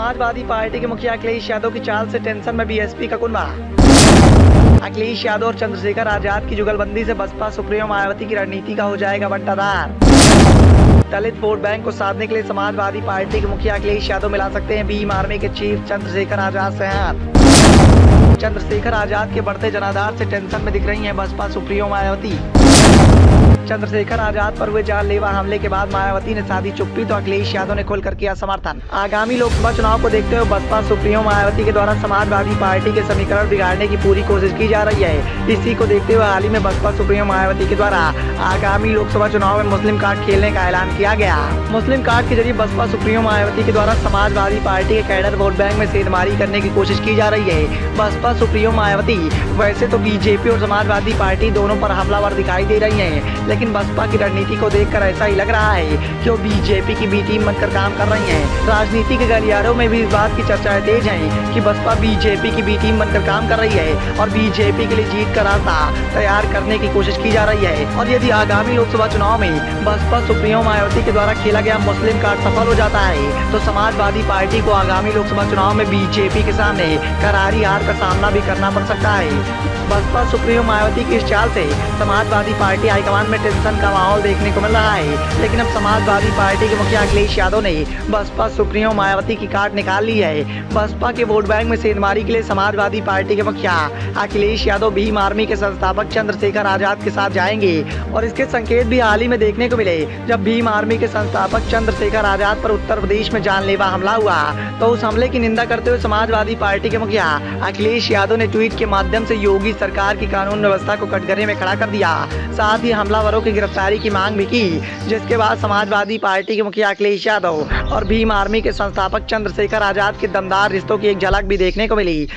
Samajwadi party के मुखिया अखिलेश यादव की चाल से टेंशन में बीएसपी का कुनबा। अखिलेश यादव और चंद्रशेखर आजाद की जुगलबंदी से बसपा सुप्रीमो मायावती की रणनीति का हो जाएगा बंटाधार। दलित वोट बैंक को साधने के लिए समाजवादी पार्टी के मुखिया अखिलेश यादव मिला सकते हैं भीम आर्मी के चीफ चंद्रशेखर आजाद से हाथ। चंद्रशेखर आजाद के बढ़ते जनाधार से टेंशन में दिख रही हैं बसपा सुप्रीमो मायावती। चंद्रशेखर आजाद पर हुए जानलेवा हमले के बाद मायावती ने साधी चुप्पी तो अखिलेश यादव ने खुलकर किया समर्थन। आगामी लोकसभा चुनाव को देखते हुए बसपा सुप्रीमो मायावती के द्वारा समाजवादी पार्टी के समीकरण बिगाड़ने की पूरी कोशिश की जा रही है। इसी को देखते हुए हाल ही में बसपा सुप्रीमो मायावती के द्वारा आगामी लोकसभा चुनाव में मुस्लिम कार्ड खेलने का ऐलान किया गया। मुस्लिम कार्ड के जरिए बसपा सुप्रीमो मायावती के द्वारा समाजवादी पार्टी के कैडर वोट बैंक में सेंधमारी करने की कोशिश की जा रही है। बसपा सुप्रीमो मायावती वैसे तो बीजेपी और समाजवादी पार्टी दोनों पर हमलावर दिखाई दे रही है, लेकिन बसपा की रणनीति को देखकर ऐसा ही लग रहा है कि वो बीजेपी की बी टीम बनकर काम कर रही हैं। राजनीति के गलियारों में भी इस बात की चर्चाएं तेज हैं कि बसपा बीजेपी की बी टीम बनकर काम कर रही है और बीजेपी के लिए जीत का रास्ता तैयार करने की कोशिश की जा रही है। और यदि आगामी लोकसभा चुनाव में बसपा सुप्रीमो मायावती के द्वारा खेला गया मुस्लिम कार्ड सफल हो जाता है तो समाजवादी पार्टी को आगामी लोकसभा चुनाव में बीजेपी के सामने करारी हार का सामना भी करना पड़ सकता है। बसपा सुप्रीमो मायावती की इस चाल से समाजवादी पार्टी हाईकमान में टेंशन का माहौल देखने को मिल रहा है, लेकिन अब समाजवादी पार्टी के मुखिया अखिलेश यादव ने बसपा सुप्रीमो मायावती की कार्ड निकाल ली है। बसपा के वोट बैंक में सेंधमारी के लिए समाजवादी पार्टी के मुखिया अखिलेश यादव भीम आर्मी के संस्थापक चंद्रशेखर आजाद के साथ जाएंगे और इसके संकेत भी हाल ही में देखने को मिले। जब भीम आर्मी के संस्थापक चंद्रशेखर आजाद पर उत्तर प्रदेश में जानलेवा हमला हुआ तो उस हमले की निंदा करते हुए समाजवादी पार्टी के मुखिया अखिलेश यादव ने ट्वीट के माध्यम से योगी सरकार की कानून व्यवस्था को कटघरे में खड़ा कर दिया। साथ ही हमलावरों की गिरफ्तारी की मांग भी की, जिसके बाद समाजवादी पार्टी के मुखिया अखिलेश यादव और भीम आर्मी के संस्थापक चंद्रशेखर आजाद के दमदार रिश्तों की एक झलक भी देखने को मिली।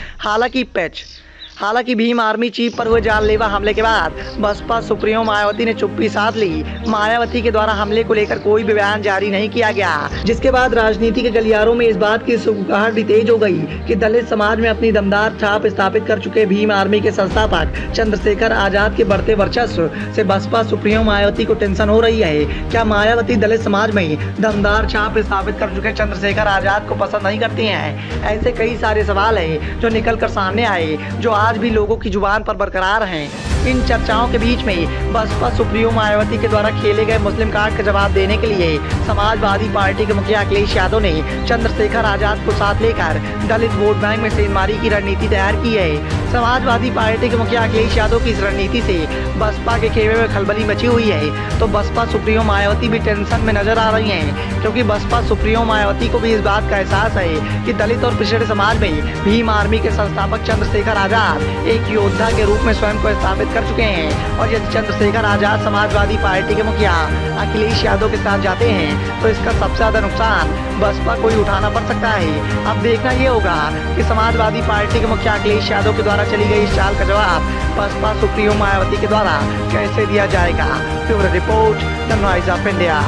हालांकि भीम आर्मी चीफ पर हुए जानलेवा हमले के बाद बसपा सुप्रीमो मायावती ने चुप्पी साध ली। मायावती के द्वारा हमले को लेकर कोई भी बयान जारी नहीं किया गया, जिसके बाद राजनीति के गलियारों में इस बात की सुगबुगाहट भी तेज हो गई कि दलित समाज में अपनी दमदार छाप स्थापित कर चुके भीम आर्मी के संस्थापक चंद्रशेखर आजाद के बढ़ते वर्चस्व से बसपा सुप्रीमो मायावती को टेंशन हो रही है। क्या मायावती दलित समाज में दमदार छाप स्थापित कर चुके चंद्रशेखर आजाद को पसंद नहीं करती हैं? ऐसे कई सारे सवाल हैं जो निकल कर सामने आए, जो आज भी लोगों की जुबान पर बरकरार हैं। इन चर्चाओं के बीच में बसपा सुप्रीमो मायावती के द्वारा खेले गए मुस्लिम कार्ड का जवाब देने के लिए समाजवादी पार्टी के मुखिया अखिलेश यादव ने चंद्रशेखर आजाद को साथ लेकर दलित वोट बैंक में सेंधमारी की रणनीति तैयार की है। समाजवादी पार्टी के मुखिया अखिलेश यादव की इस रणनीति से बसपा के खेमे में खलबली मची हुई है, तो बसपा सुप्रीमो मायावती भी टेंशन में नजर आ रही हैं, क्योंकि बसपा सुप्रीमो मायावती को भी इस बात का एहसास है कि दलित और पिछड़े समाज में भीम आर्मी के संस्थापक चंद्रशेखर आजाद एक योद्धा के रूप में स्वयं को स्थापित कर चुके हैं। और यदि चंद्रशेखर आजाद समाजवादी पार्टी के मुखिया अखिलेश यादव के साथ जाते हैं तो इसका सबसे ज्यादा नुकसान बसपा को ही उठाना पड़ सकता है। अब देखना ये होगा कि समाजवादी पार्टी के मुखिया अखिलेश यादव के द्वारा चली गई इस चाल का जवाब बसपा सुप्रीमो मायावती के द्वारा कैसे दिया जाएगा। Bureau report, the noise of India.